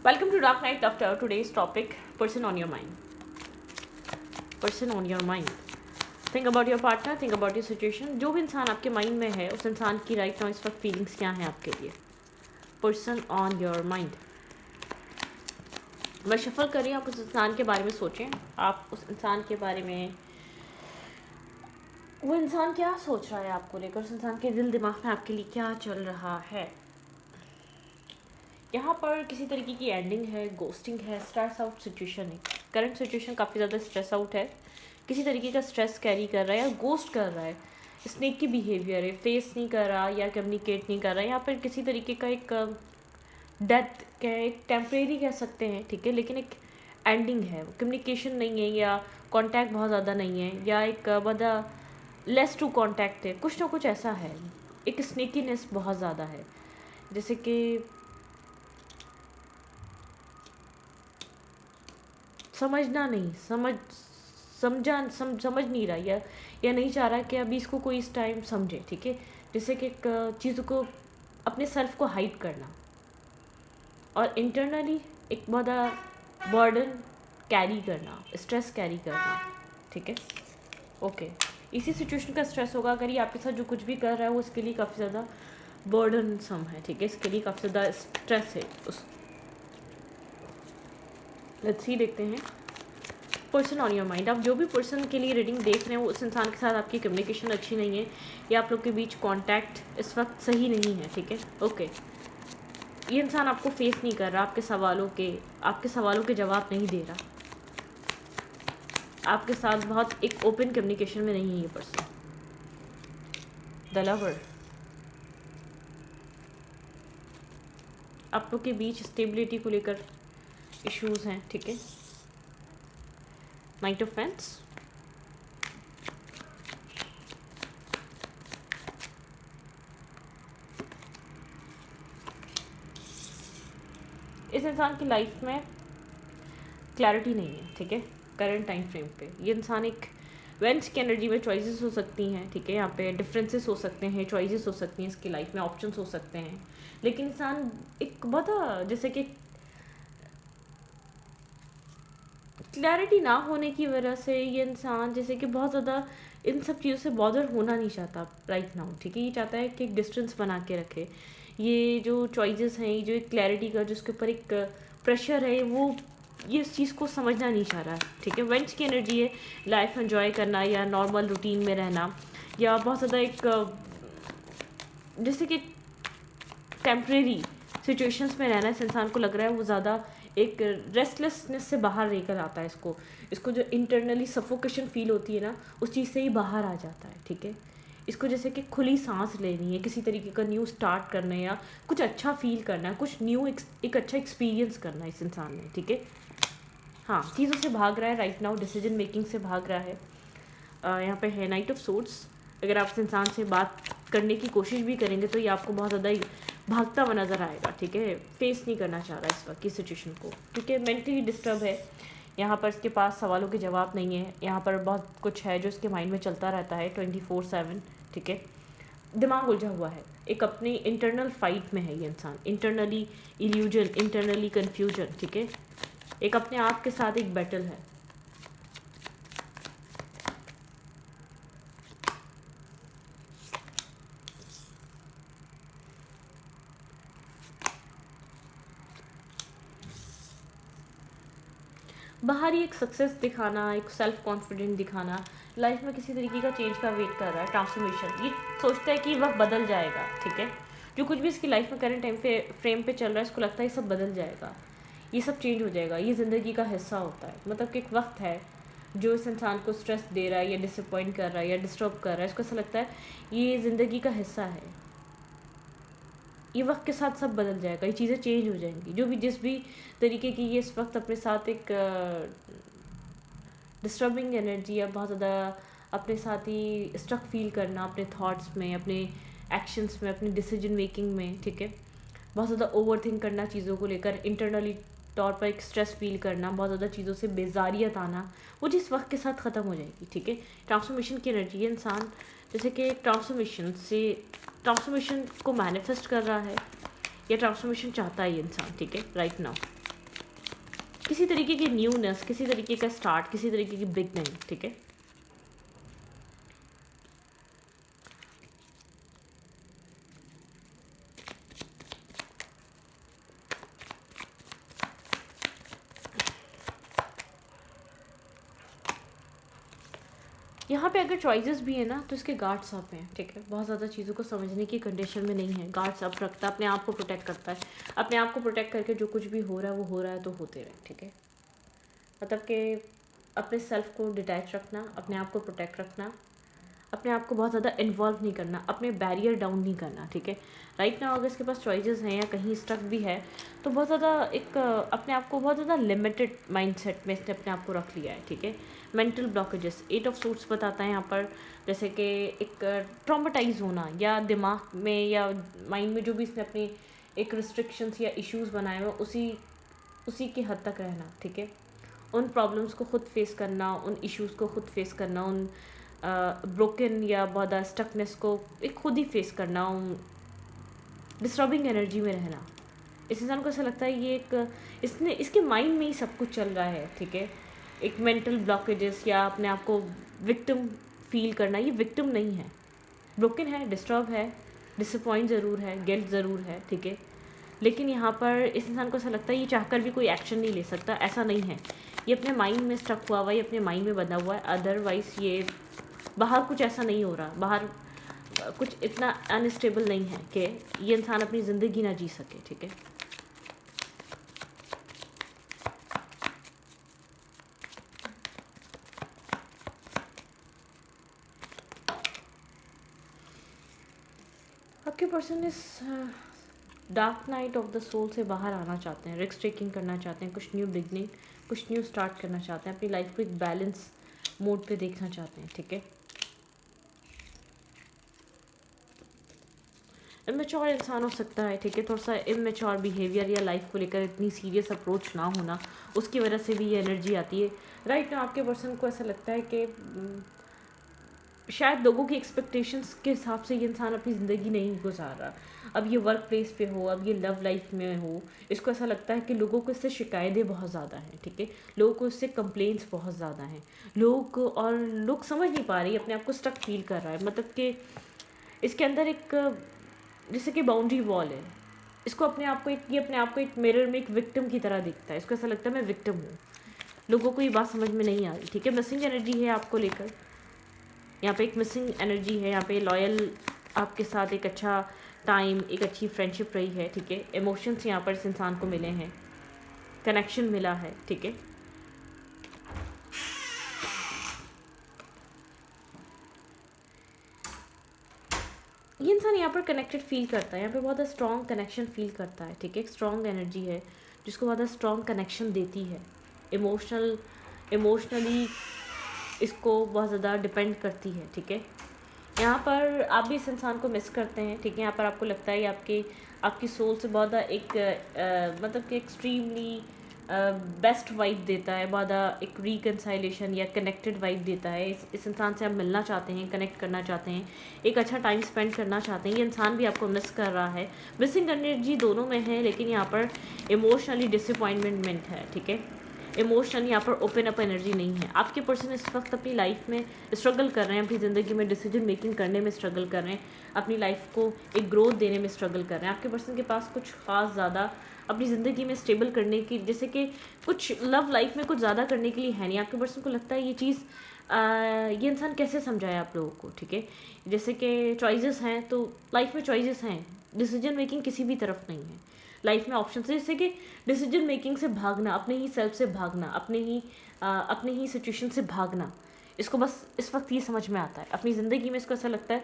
Welcome to Dark Night After. Today's topic: person on your mind. Person on your mind. Think about your partner. Think about your situation. जो भी इंसान आपके mind में है, उस इंसान की राइट नाउ इस वक्त फीलिंग्स क्या हैं आपके लिए. Person on your mind. मैं शफल कर रही हूँ. आप उस इंसान के बारे में सोचें. आप उस इंसान के बारे में, वो इंसान क्या सोच रहा है आपको लेकर, उस इंसान के दिल दिमाग में आपके लिए क्या चल रहा है. यहाँ पर किसी तरीके की एंडिंग है, गोस्टिंग है, स्ट्रेस आउट सिचुएशन है. करंट सिचुएशन काफ़ी ज़्यादा स्ट्रेस आउट है. किसी तरीके का स्ट्रेस कैरी कर रहा है या गोस्ट कर रहा है. स्नेक की बिहेवियर है, फेस नहीं कर रहा या कम्युनिकेट नहीं कर रहा है. यहाँ पर किसी तरीके का एक डेथ क्या है, एक टेम्परेरी कह सकते हैं, ठीक है, लेकिन एक एंडिंग है. कम्युनिकेशन नहीं है या कॉन्टैक्ट बहुत ज़्यादा नहीं है या एक बड़ा लेस टू कॉन्टैक्ट है. कुछ ना कुछ ऐसा है. एक स्नेकीनेस बहुत ज़्यादा है. जैसे कि समझना नहीं, समझ नहीं रहा या नहीं चाह रहा कि अभी इसको कोई इस टाइम समझे, ठीक है. जैसे कि एक चीज़ों को, अपने सेल्फ को हाइड करना और इंटरनली एक बड़ा बर्डन कैरी करना, स्ट्रेस कैरी करना, ठीक है. ओके, इसी सिचुएशन का स्ट्रेस होगा. अगर ये आपके साथ जो कुछ भी कर रहा है वो इसके लिए काफ़ी ज़्यादा बर्डन सम है, ठीक है. इसके लिए काफ़ी ज़्यादा स्ट्रेस है. उस लेट्स सी, देखते हैं. Person on your mind. आप जो भी पर्सन के लिए रीडिंग देख रहे हैं, उस इंसान के साथ आपकी कम्युनिकेशन अच्छी नहीं है या आप लोग के बीच कांटेक्ट इस वक्त सही नहीं है, ठीक है. ओके, ये इंसान आपको फेस नहीं कर रहा, आपके सवालों के जवाब नहीं दे रहा, आपके साथ बहुत एक ओपन कम्युनिकेशन में नहीं है ये पर्सन. The lover. आप लोग के बीच स्टेबिलिटी को लेकर इश्यूज हैं, ठीक है. Night of paints. इस इंसान की लाइफ में क्लैरिटी नहीं है, ठीक है. करंट टाइम फ्रेम पे ये इंसान एक वेंस की एनर्जी में, चॉइसेस हो सकती हैं, ठीक है. यहाँ पे डिफरेंसेस हो सकते हैं, चॉइसेस हो सकती हैं इसकी लाइफ में, ऑप्शंस हो सकते हैं. लेकिन इंसान एक बहुत, जैसे कि क्लैरिटी ना होने की वजह से ये इंसान जैसे कि बहुत ज़्यादा इन सब चीज़ों से बॉदर होना नहीं चाहता राइट नाउ, ठीक है. ये चाहता है कि एक डिस्टेंस बना के रखे. ये जो चॉइसेस हैं, ये जो एक क्लैरिटी का जिसके ऊपर एक प्रेशर है, वो ये इस चीज़ को समझना नहीं चाह रहा है, ठीक है. वेंच की एनर्जी है, लाइफ एंजॉय करना या नॉर्मल रूटीन में रहना या बहुत ज़्यादा एक जैसे कि टेम्परेरी सिचुएशंस में रहना. इस इंसान को लग रहा है वो ज़्यादा एक रेस्टलेसनेस से बाहर लेकर आता है इसको जो इंटरनली सफोकेशन फील होती है ना, उस चीज़ से ही बाहर आ जाता है, ठीक है. इसको जैसे कि खुली सांस लेनी है, किसी तरीके का न्यू स्टार्ट करना है या कुछ अच्छा फील करना है, कुछ न्यू एक अच्छा एक्सपीरियंस करना है इस इंसान ने, ठीक है. हाँ, चीज़ों से भाग रहा है राइट नाउ, डिसीजन मेकिंग से भाग रहा है. यहाँ पे है नाइट ऑफ सोर्ड्स. अगर आप इस इंसान से बात करने की कोशिश भी करेंगे तो ये आपको बहुत ज़्यादा भागता हुआ नज़र आएगा, ठीक है. फेस नहीं करना चाह रहा इस वक्त की सिचुएशन को, क्योंकि मेंटली डिस्टर्ब है. यहाँ पर इसके पास सवालों के जवाब नहीं है. यहाँ पर बहुत कुछ है जो इसके माइंड में चलता रहता है 24/7, ठीक है. दिमाग उलझा हुआ है, एक अपनी इंटरनल फाइट में है ये इंसान. इंटरनली इल्यूजन, इंटरनली कन्फ्यूजन, ठीक है. एक अपने आप के साथ एक बैटल है. बाहर ही एक सक्सेस दिखाना, एक सेल्फ कॉन्फिडेंट दिखाना, लाइफ में किसी तरीके का चेंज का वेट कर रहा है, ट्रांसफॉर्मेशन. ये सोचता है कि वक्त बदल जाएगा, ठीक है. जो कुछ भी इसकी लाइफ में करंट टाइम पे फ्रेम पे चल रहा है, इसको लगता है ये सब बदल जाएगा, ये सब चेंज हो जाएगा, ये ज़िंदगी का हिस्सा होता है. मतलब कि एक वक्त है जो इस इंसान को स्ट्रेस दे रहा है या डिसअपॉइंट कर रहा है या डिस्टर्ब कर रहा है. इसको ऐसा लगता है ये ज़िंदगी का हिस्सा है, ये वक्त के साथ सब बदल जाएगा, ये चीज़ें चेंज हो जाएंगी. जो भी जिस भी तरीके की ये इस वक्त अपने साथ एक डिस्टर्बिंग एनर्जी या बहुत ज़्यादा अपने साथ ही स्ट्रक फील करना अपने थॉट्स में, अपने एक्शंस में, अपनी डिसीजन मेकिंग में, ठीक है. बहुत ज़्यादा ओवर थिंक करना चीज़ों को लेकर, इंटरनली तौर पर एक स्ट्रेस फील करना, बहुत ज़्यादा चीज़ों से बेजारियत आना, वो जिस वक्त के साथ ख़त्म हो जाएगी, ठीक है. ट्रांसफॉर्मेशन की एनर्जी है. इंसान जैसे कि ट्रांसफॉर्मेशन को मैनिफेस्ट कर रहा है या ट्रांसफॉर्मेशन चाहता है ये इंसान, ठीक है, राइट नाउ. किसी तरीके की न्यूनेस, किसी तरीके का स्टार्ट, किसी तरीके की बिगनिंग, ठीक है। यहाँ पे अगर चॉइसेस भी है ना तो इसके गार्ड्स अप हैं, ठीक है। बहुत ज़्यादा चीज़ों को समझने की कंडीशन में नहीं है, गार्ड्स अप रखता है, अपने आप को प्रोटेक्ट करता है। अपने आप को प्रोटेक्ट करके जो कुछ भी हो रहा है वो हो रहा है तो होते रहे, ठीक है। मतलब कि अपने सेल्फ को डिटैच रखना, अपने आप को प्रोटेक्ट रखना, अपने आप को बहुत ज़्यादा इन्वॉल्व नहीं करना, अपने बैरियर डाउन नहीं करना, ठीक है। राइट नाउ अगर इसके पास चॉइसेस हैं या कहीं स्टक भी है तो बहुत ज़्यादा एक अपने आप को बहुत ज़्यादा लिमिटेड माइंडसेट में इसने अपने आप को रख लिया है, ठीक है। मेंटल ब्लॉकेजेस, 8 ऑफ सूट्स बताता है यहाँ पर, जैसे कि एक ट्रॉमेटाइज होना या दिमाग में या माइंड में जो भी इसने अपनी एक रिस्ट्रिक्शंस या इश्यूज़ बनाए हुए उसी उसी की हद तक रहना, ठीक है। उन प्रॉब्लम्स को खुद फेस करना, उन इश्यूज़ को खुद फेस करना, उन ब्रोकन या बहुत स्टकनेस को एक खुद ही फेस करना, उन डिस्टर्बिंग एनर्जी में रहना। इस इंसान को ऐसा लगता है ये एक इसने इसके माइंड में ही सब कुछ चल रहा है, ठीक है। एक मेंटल ब्लॉकेजेस या अपने आप को विक्टिम फील करना, ये विक्टिम नहीं है, ब्रोकन है, डिस्टर्ब है, डिसअपॉइंट ज़रूर है, गिल्ट ज़रूर है, ठीक है। लेकिन यहाँ पर इस इंसान को ऐसा लगता है ये चाहकर भी कोई एक्शन नहीं ले सकता, ऐसा नहीं है। ये अपने माइंड में स्टक हुआ हुआ है, ये अपने माइंड में बंधा हुआ है, अदरवाइज़ ये बाहर कुछ ऐसा नहीं हो रहा, बाहर कुछ इतना अनस्टेबल नहीं है कि ये इंसान अपनी ज़िंदगी ना जी सके, ठीक है। आपके पर्सन इस dark night of the soul से बाहर आना चाहते हैं, रिस्क टेकिंग करना चाहते हैं, कुछ न्यू बिगनिंग, कुछ न्यू स्टार्ट करना चाहते हैं, अपनी लाइफ को एक बैलेंस मोड पे देखना चाहते हैं, ठीक है। इमेच्योर इंसान हो सकता है, ठीक है, थोड़ा सा इमेच्योर बिहेवियर या लाइफ को लेकर इतनी सीरियस अप्रोच ना होना, उसकी वजह से भी ये एनर्जी आती है। राइट ना आपके पर्सन को ऐसा लगता है कि शायद लोगों की एक्सपेक्टेशंस के हिसाब से ये इंसान अपनी ज़िंदगी नहीं गुजार रहा। अब ये वर्क प्लेस पे हो, अब ये लव लाइफ में हो, इसको ऐसा लगता है कि लोगों को इससे शिकायतें बहुत ज़्यादा हैं, ठीक है। लोगों को इससे कंप्लेंट्स बहुत ज़्यादा हैं, लोग समझ नहीं पा रही, अपने आप को स्टक फील कर रहा है। मतलब कि इसके अंदर एक जैसे कि बाउंड्री वॉल है, इसको अपने आप को एक ये अपने आप को एक मिरर में एक विक्टिम की तरह दिखता है, इसको ऐसा लगता है मैं विक्टिम हूँ। लोगों को ये बात समझ में नहीं आ रही, ठीक है। मिसिंग एनर्जी है आपको लेकर, यहाँ पे एक मिसिंग एनर्जी है, यहाँ पे लॉयल आपके साथ एक अच्छा टाइम, एक अच्छी फ्रेंडशिप रही है, ठीक है। इमोशंस यहाँ पर इस इंसान को मिले हैं, कनेक्शन मिला है, ठीक है। ये इंसान यहाँ पर कनेक्टेड फील करता है, यहाँ पे बहुत स्ट्रॉन्ग कनेक्शन फील करता है, ठीक है। एक स्ट्रॉन्ग एनर्जी है जिसको बहुत स्ट्रॉन्ग कनेक्शन देती है, इमोशनली इसको बहुत ज़्यादा डिपेंड करती है, ठीक है। यहाँ पर आप भी इस इंसान को मिस करते हैं, ठीक है। यहाँ पर आपको लगता है कि आपकी सोल से बहुत एक मतलब कि एक्सट्रीमली बेस्ट वाइब देता है, बहुत एक रिकन्साइलेशन या कनेक्टेड वाइब देता है। इस इंसान से आप मिलना चाहते हैं, कनेक्ट करना चाहते हैं, एक अच्छा टाइम स्पेंड करना चाहते हैं। ये इंसान भी आपको मिस कर रहा है, मिसिंग एनर्जी दोनों में है, लेकिन यहाँ पर इमोशनली डिसअपॉइंटमेंट है, ठीक है। इमोशनली यहाँ पर ओपन अप एनर्जी नहीं है। आपके पर्सन इस वक्त अपनी लाइफ में स्ट्रगल कर रहे हैं, अपनी ज़िंदगी में डिसीजन मेकिंग करने में स्ट्रगल कर रहे हैं, अपनी लाइफ को एक ग्रोथ देने में स्ट्रगल कर रहे हैं। आपके पर्सन के पास कुछ खास ज़्यादा अपनी ज़िंदगी में स्टेबल करने की, जैसे कि कुछ लव लाइफ में कुछ ज़्यादा करने के लिए है नहीं। आपके पर्सन को लगता है ये चीज़ ये इंसान कैसे समझाए आप लोगों को, ठीक है। जैसे कि चॉइसेस हैं तो लाइफ में चॉइसेस हैं, डिसीजन मेकिंग किसी भी तरफ नहीं है लाइफ में। ऑप्शन से जैसे कि डिसीजन मेकिंग से भागना, अपने ही सेल्फ से भागना, अपने ही सिचुएशन से भागना, इसको बस इस वक्त ये समझ में आता है। अपनी ज़िंदगी में इसको ऐसा लगता है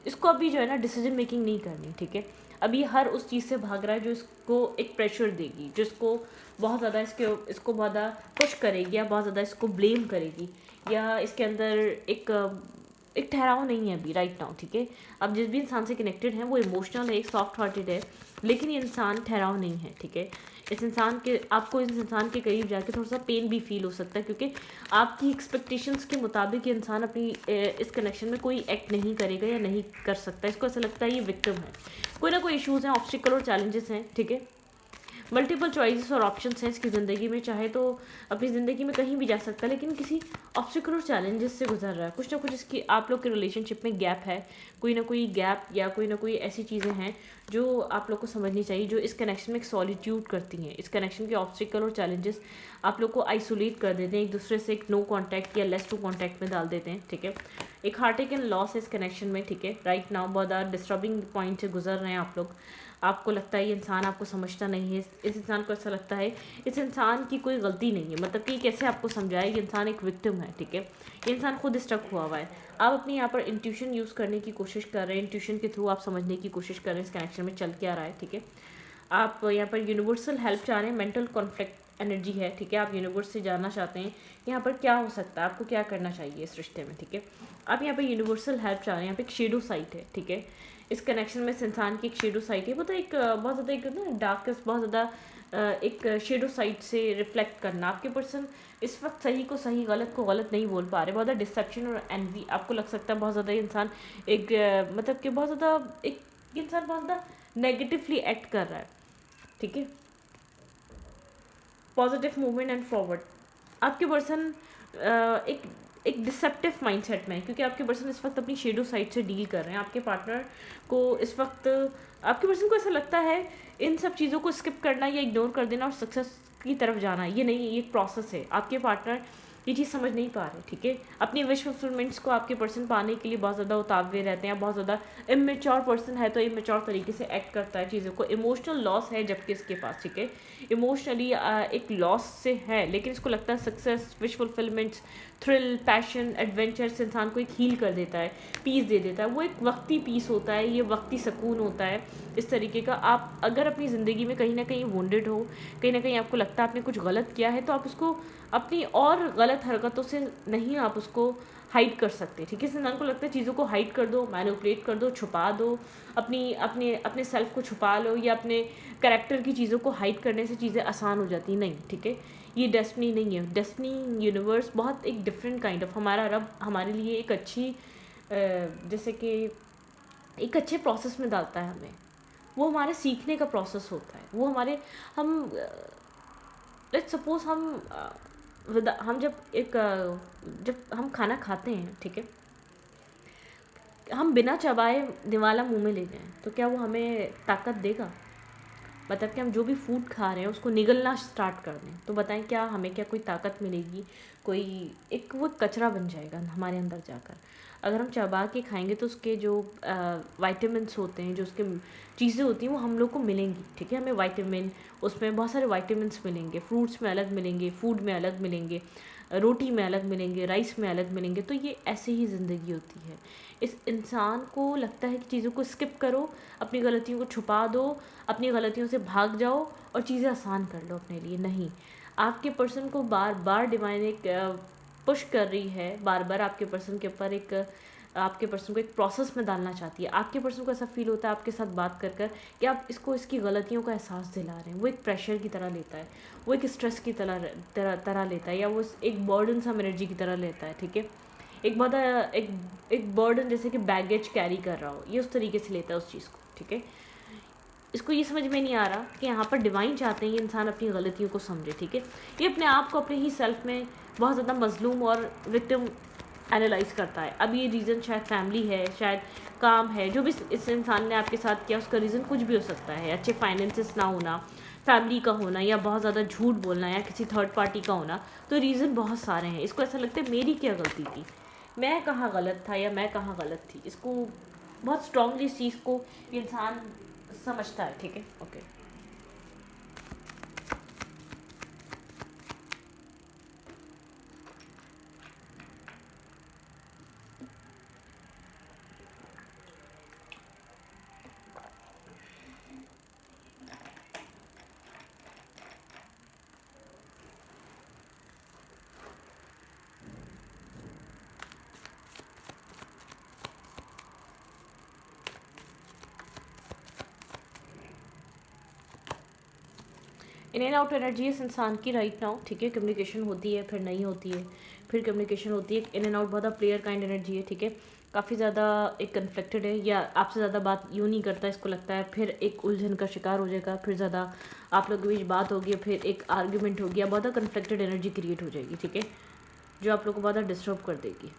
इसको अभी जो है ना डिसीजन मेकिंग नहीं करनी, ठीक है। अभी हर उस चीज़ से भाग रहा है जो इसको एक प्रेशर देगी, जो इसको बहुत ज़्यादा इसको बहुत ज़्यादा पुश करेगी या बहुत ज़्यादा इसको ब्लेम करेगी, या इसके अंदर एक ठहराव नहीं है अभी राइट नाउ, ठीक है। अब जिस भी इंसान से कनेक्टेड है वो इमोशनल है, एक सॉफ्ट हार्टेड है, लेकिन ये इंसान ठहराव नहीं है, ठीक है। आपको इस इंसान के करीब जाके थोड़ा सा पेन भी फील हो सकता है, क्योंकि आपकी एक्सपेक्टेशंस के मुताबिक ये इंसान अपनी इस कनेक्शन में कोई एक्ट नहीं करेगा या नहीं कर सकता। इसको ऐसा लगता है ये विक्टिम है, कोई ना कोई इश्यूज़ हैं, ऑब्स्टिकल और चैलेंजेस हैं, ठीक है। मल्टीपल चॉइसेस और ऑप्शंस हैं इसकी ज़िंदगी में, चाहे तो अपनी ज़िंदगी में कहीं भी जा सकता है, लेकिन किसी ऑब्स्टिकल और चैलेंजेस से गुजर रहा है। कुछ ना कुछ इसकी आप लोग के रिलेशनशिप में गैप है, कोई ना कोई गैप या कोई ना कोई ऐसी चीज़ें हैं जो आप लोग को समझनी चाहिए, जो इस कनेक्शन में एक सॉलिट्यूड करती हैं। इस कनेक्शन के ऑब्स्टिकल और चैलेंजेस आप लोग को आइसोलेट कर देते हैं, एक दूसरे से एक नो कॉन्टैक्ट या लेस टू कॉन्टैक्ट में डाल देते हैं, ठीक है। एक हार्ट एंड लॉस है इस कनेक्शन में, ठीक है। राइट नाउ बहुत ज़्यादा डिस्टर्बिंग पॉइंट से गुजर रहे हैं आप लोग। आपको लगता है ये इंसान आपको समझता नहीं है, इस इंसान को ऐसा लगता है इस इंसान की कोई गलती नहीं है, मतलब कि कैसे आपको समझाए, ये इंसान एक विक्टिम है, ठीक है। ये इंसान खुद स्टक हुआ हुआ है। आप अपनी यहाँ पर इंट्यूशन यूज़ करने की कोशिश कर रहे हैं, इंट्यूशन के थ्रू आप समझने की कोशिश कर रहे हैं इस कनेक्शन में चल क्या रहा है, ठीक है। आप यहाँ पर यूनिवर्सल हेल्प चाह रहे हैं, मेंटल कॉन्फ्लिक्ट एनर्जी है, ठीक है। आप यूनिवर्स से जानना चाहते हैं यहाँ पर क्या हो सकता है, आपको क्या करना चाहिए इस रिश्ते में, ठीक है। आप यहाँ पर यूनिवर्सल हेल्प चाह रहे हैं, यहाँ पे एक शेडो साइट है, ठीक है। इस कनेक्शन में इस इंसान की एक शेडो साइट है, मतलब एक बहुत ज़्यादा एक ना डार्केस्ट, बहुत ज़्यादा एक शेडो साइट से रिफ्लेक्ट करना। आपके पर्सन इस वक्त सही को सही, गलत को गलत नहीं बोल पा रहे, बहुत ज़्यादा डिसेप्शन और एनवी आपको लग सकता है। बहुत ज़्यादा इंसान एक मतलब कि बहुत ज़्यादा एक इंसान बहुत ज़्यादा नेगेटिवली एक्ट कर रहा है, ठीक है। Positive movement and forward. आपके पर्सन एक एक डिसेप्टिव माइंडसेट में है, क्योंकि आपके पर्सन इस वक्त अपनी शेडो साइड से डील कर रहे हैं। आपके पार्टनर को इस वक्त, आपके पर्सन को ऐसा लगता है इन सब चीज़ों को स्किप करना या इग्नोर कर देना और सक्सेस की तरफ जाना, ये नहीं, ये एक प्रोसेस है। आपके पार्टनर ये चीज़ समझ नहीं पा रहे, ठीक है। अपनी विश फुलफिलमेंट्स को आपके पर्सन पाने के लिए बहुत ज़्यादा उतावले रहते हैं, बहुत ज़्यादा इमेच्योर पर्सन है तो इमेच्योर तरीके से एक्ट करता है चीज़ों को। इमोशनल लॉस है जबकि इसके पास, ठीक है, इमोशनली एक लॉस से है, लेकिन इसको लगता है success, wish fulfilments, thrill, passion, adventures इंसान को एक हील कर देता है, पीस दे देता है। वो एक वक्ती पीस होता है, ये वक्ती सुकून होता है इस तरीके का। आप अगर अपनी ज़िंदगी में कहीं ना कहीं वोंडेड हो, कहीं ना कहीं आपको लगता है आपने कुछ गलत किया है, तो आप उसको अपनी और गलत हरकतों से नहीं आप उसको हाइड कर सकते, ठीक है। इस इंसान को लगता है चीज़ों को हाइड कर दो, मैनिपुलेट कर दो, छुपा दो, अपनी अपने अपने सेल्फ को छुपा लो, या अपने कैरेक्टर की चीज़ों को हाइड करने से चीज़ें आसान हो जाती, नहीं, ठीक है। ये डेस्टिनी नहीं है। डेस्टिनी यूनिवर्स बहुत एक डिफरेंट काइंड ऑफ, हमारा रब हमारे लिए एक अच्छी जैसे कि एक अच्छे प्रोसेस में डालता है हमें। वो हमारे सीखने का प्रोसेस होता है, वो हमारे हम लेट्स सपोज हम जब हम खाना खाते हैं, ठीक है, हम बिना चबाए निवाला मुंह में ले जाएं तो क्या वो हमें ताकत देगा? मतलब कि हम जो भी फूड खा रहे हैं उसको निगलना स्टार्ट कर दें तो बताएं क्या हमें क्या कोई ताकत मिलेगी? कोई एक वो कचरा बन जाएगा हमारे अंदर जाकर। अगर हम चबा के खाएंगे तो उसके जो वाइटामिन्स होते हैं, जो उसके चीज़ें होती हैं वो हम लोग को मिलेंगी, ठीक है। हमें वाइटामिन, उसमें बहुत सारे वाइटामिन्स मिलेंगे, फ्रूट्स में अलग मिलेंगे, फूड में अलग मिलेंगे, रोटी में अलग मिलेंगे, राइस में अलग मिलेंगे। तो ये ऐसे ही ज़िंदगी होती है। इस इंसान को लगता है कि चीज़ों को स्किप करो, अपनी गलतियों को छुपा दो, अपनी गलतियों से भाग जाओ और चीज़ें आसान कर लो अपने लिए। नहीं, आपके पर्सन को बार बार डिवाइन एक पुश कर रही है, बार बार आपके पर्सन के ऊपर एक आपके पर्सन को एक प्रोसेस में डालना चाहती है। आपके पर्सन को ऐसा फील होता है आपके साथ बात कर कर कि आप इसको इसकी गलतियों का एहसास दिला रहे हैं। वो एक प्रेशर की तरह लेता है, वो एक स्ट्रेस की तरह लेता है, या वो एक बर्डन सम एनर्जी की तरह लेता है, ठीक है। एक बहुत एक बर्डन जैसे कि बैगेज कैरी कर रहा हो, ये उस तरीके से लेता है उस चीज़ को, ठीक है। इसको ये समझ में नहीं आ रहा कि यहाँ पर डिवाइन चाहते हैं ये इंसान अपनी गलतियों को समझे, ठीक है। ये अपने आप को अपने ही सेल्फ में बहुत ज़्यादा मजलूम और विक्टिम एनालाइज करता है। अब ये रीज़न शायद फैमिली है, शायद काम है, जो भी इस इंसान ने आपके साथ किया उसका रीज़न कुछ भी हो सकता है। अच्छे फाइनेंसेस ना होना, फैमिली का होना, या बहुत ज़्यादा झूठ बोलना, या किसी थर्ड पार्टी का होना। तो रीज़न बहुत सारे हैं। इसको ऐसा लगता है मेरी क्या गलती थी, मैं कहाँ गलत था या मैं कहाँ गलत थी। इसको बहुत स्ट्रांगली इस चीज़ को इंसान समझता है, ठीक है। Okay, in and out energy इस इंसान की राइट नाउ, ठीक है। कम्युनिकेशन होती है, फिर नहीं होती है, फिर कम्युनिकेशन होती है। इन एंड आउट बहुत प्लेयर काइंड एनर्जी है, ठीक है। काफ़ी ज़्यादा एक कन्फ्लिक्टेड है, या आपसे ज़्यादा बात यूँ नहीं करता, इसको लगता है, फिर एक उलझन का शिकार हो जाएगा, फिर ज़्यादा आप लोगों के बीच बात होगी, फिर एक आर्ग्यूमेंट होगी, बहुत ज़्यादा कन्फ्लिक्टेड एनर्जी क्रिएट हो जाएगी, ठीक है, जो आप लोग को बहुत ज़्यादा डिस्टर्ब कर देगी।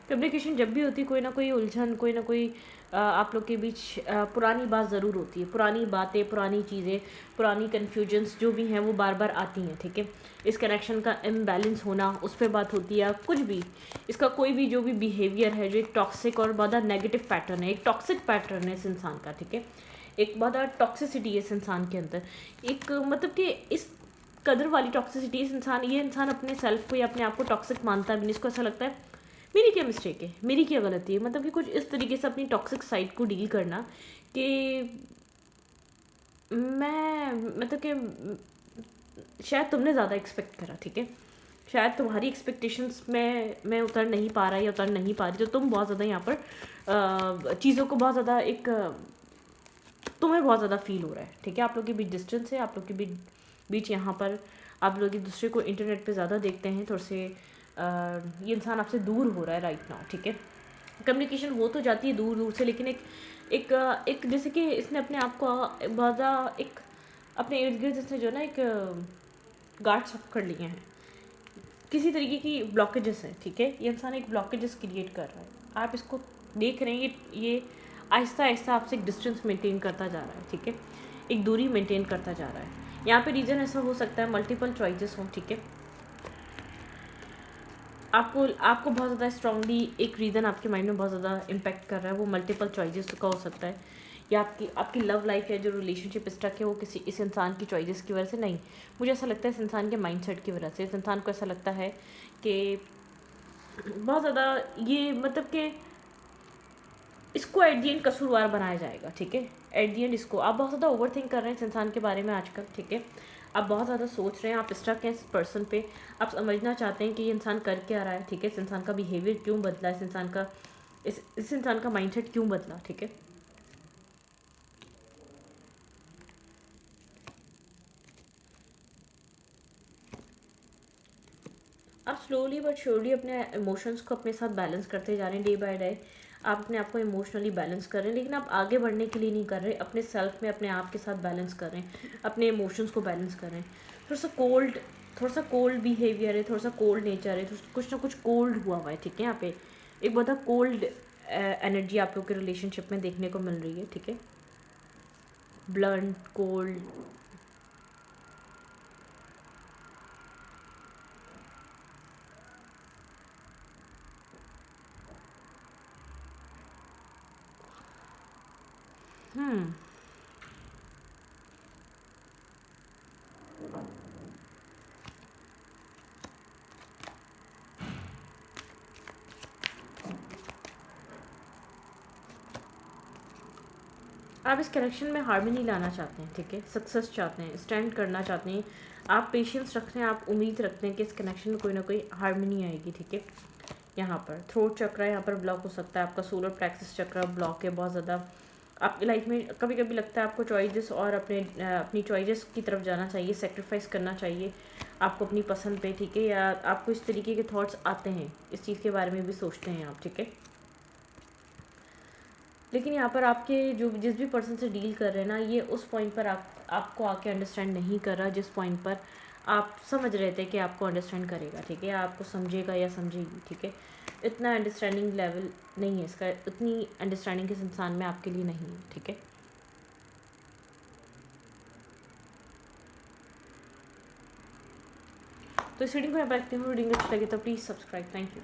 कम्युनिकेशन जब भी होती है, कोई ना कोई उलझन, कोई ना कोई आप लोग के बीच पुरानी बात ज़रूर होती है, पुरानी बातें, पुरानी चीज़ें, पुरानी कन्फ्यूजन्स जो भी हैं वो बार बार आती हैं, ठीक है। इस कनेक्शन का इम्बैलेंस होना, उस पर बात होती है, कुछ भी, इसका कोई भी जो भी बिहेवियर है जो एक टॉक्सिक और बहुत नेगेटिव पैटर्न है, एक टॉक्सिक पैटर्न है इस इंसान का, ठीक है, एक बहुत टॉक्सिसिटी है इस इंसान के अंदर, एक मतलब कि इस कदर वाली टॉक्सिसिटी, इस इंसान, ये इंसान अपने सेल्फ को या अपने आप को टॉक्सिक मानता भी नहीं, इसको ऐसा लगता है मेरी क्या मिस्टेक है, मेरी क्या गलती है, मतलब कि कुछ इस तरीके से अपनी टॉक्सिक साइड को डील करना कि मैं मतलब कि शायद तुमने ज़्यादा एक्सपेक्ट करा, ठीक है, शायद तुम्हारी एक्सपेक्टेशंस में मैं उतर नहीं पा रहा या उतर नहीं पा रही, तो तुम बहुत ज़्यादा यहाँ पर चीज़ों को बहुत ज़्यादा एक तुम्हें बहुत ज़्यादा फील हो रहा है, ठीक है, आप लोग के बीच डिस्टेंस है, आप लोग के बीच यहाँ पर आप लोग एक दूसरे को इंटरनेट पे ज़्यादा देखते हैं, थोड़े से ये इंसान आपसे दूर हो रहा है राइट नाउ, ठीक है। कम्युनिकेशन हो तो जाती है दूर दूर से, लेकिन एक जैसे कि इसने अपने आप को बहुत ज़्यादा एक अपने इर्द गिर्द इसने जो ना एक गार्ड्स पकड़ लिए हैं, किसी तरीके की ब्लॉकेजेस हैं, ठीक है, ये इंसान एक ब्लॉकेजेस क्रिएट कर रहा है, आप इसको देख रहे हैं, ये आहिस्ता आहिस्ता आपसे एक डिस्टेंस मेंटेन करता जा रहा है, ठीक है, एक दूरी मेंटेन करता जा रहा है। यहाँ पे रीज़न ऐसा हो सकता है मल्टीपल चॉइसेस हों, ठीक है, आपको बहुत ज़्यादा स्ट्रांगली एक रीज़न आपके माइंड में बहुत ज़्यादा इम्पैक्ट कर रहा है, वो मल्टीपल चॉइसेस का हो सकता है, या आपकी लव लाइफ या जो रिलेशनशिप स्टक है वो किसी इस इंसान की चॉइसेस की वजह से नहीं, मुझे ऐसा लगता है इस इंसान के माइंडसेट की वजह से, इस इंसान को ऐसा लगता है कि बहुत ज़्यादा ये मतलब कि इसको एट दी एंड कसूरवार बनाया जाएगा, ठीक है, एट दी एंड इसको आप बहुत ज़्यादा ओवर थिंक कर रहे हैं इस इंसान के बारे में आजकल, ठीक है, आप बहुत ज़्यादा सोच रहे हैं, आप स्टक हैं इस पर्सन पे, आप समझना चाहते हैं कि ये इंसान कर क्या रहा है, ठीक है, इस इंसान का बिहेवियर क्यों बदला, इस इंसान का माइंडसेट क्यों बदला, ठीक है। आप स्लोली बट श्योरली अपने इमोशंस को अपने साथ बैलेंस करते जा रहे हैं, डे बाय डे आप अपने आप को इमोशनली बैलेंस कर रहे हैं, लेकिन आप आगे बढ़ने के लिए नहीं कर रहे, अपने सेल्फ में अपने आप के साथ बैलेंस कर रहे हैं, अपने इमोशंस को बैलेंस कर रहे हैं। थोड़ा सा कोल्ड बिहेवियर है, थोड़ा सा कोल्ड नेचर है, कुछ ना कुछ कोल्ड हुआ हुआ है, ठीक है, यहाँ पे एक बहुत कोल्ड एनर्जी आप लोग के रिलेशनशिप में देखने को मिल रही है, ठीक है, ब्लंट कोल्ड। हम्म आप इस कनेक्शन में हार्मनी लाना चाहते हैं, ठीक है, सक्सेस चाहते हैं, स्टैंड करना चाहते हैं, आप पेशेंस रखते हैं, आप उम्मीद रखते हैं कि इस कनेक्शन में कोई ना कोई हार्मनी आएगी, ठीक है। यहाँ पर थ्रोट चक्र यहाँ पर ब्लॉक हो सकता है, आपका सोलर प्लेक्सस चक्र ब्लॉक है बहुत ज़्यादा, आपकी लाइफ में कभी कभी लगता है आपको चॉइसेस और अपनी चॉइसेस की तरफ जाना चाहिए, सेक्रीफाइस करना चाहिए आपको अपनी पसंद पे, ठीक है, या आपको इस तरीके के थॉट्स आते हैं, इस चीज़ के बारे में भी सोचते हैं आप, ठीक है, लेकिन यहाँ पर आपके जो जिस भी पर्सन से डील कर रहे हैं ना, ये उस पॉइंट पर आपको आके अंडरस्टैंड नहीं कर रहा जिस पॉइंट पर आप समझ रहे थे कि आपको अंडरस्टैंड करेगा, ठीक है, आपको समझेगा या समझेगी, ठीक है, इतना अंडरस्टैंडिंग लेवल नहीं है इसका, इतनी अंडरस्टैंडिंग इस इंसान में आपके लिए नहीं है, ठीक है। तो इस रीडिंग को मैं रखती हूँ, रीडिंग अच्छी लगी तो प्लीज़ सब्सक्राइब, थैंक यू।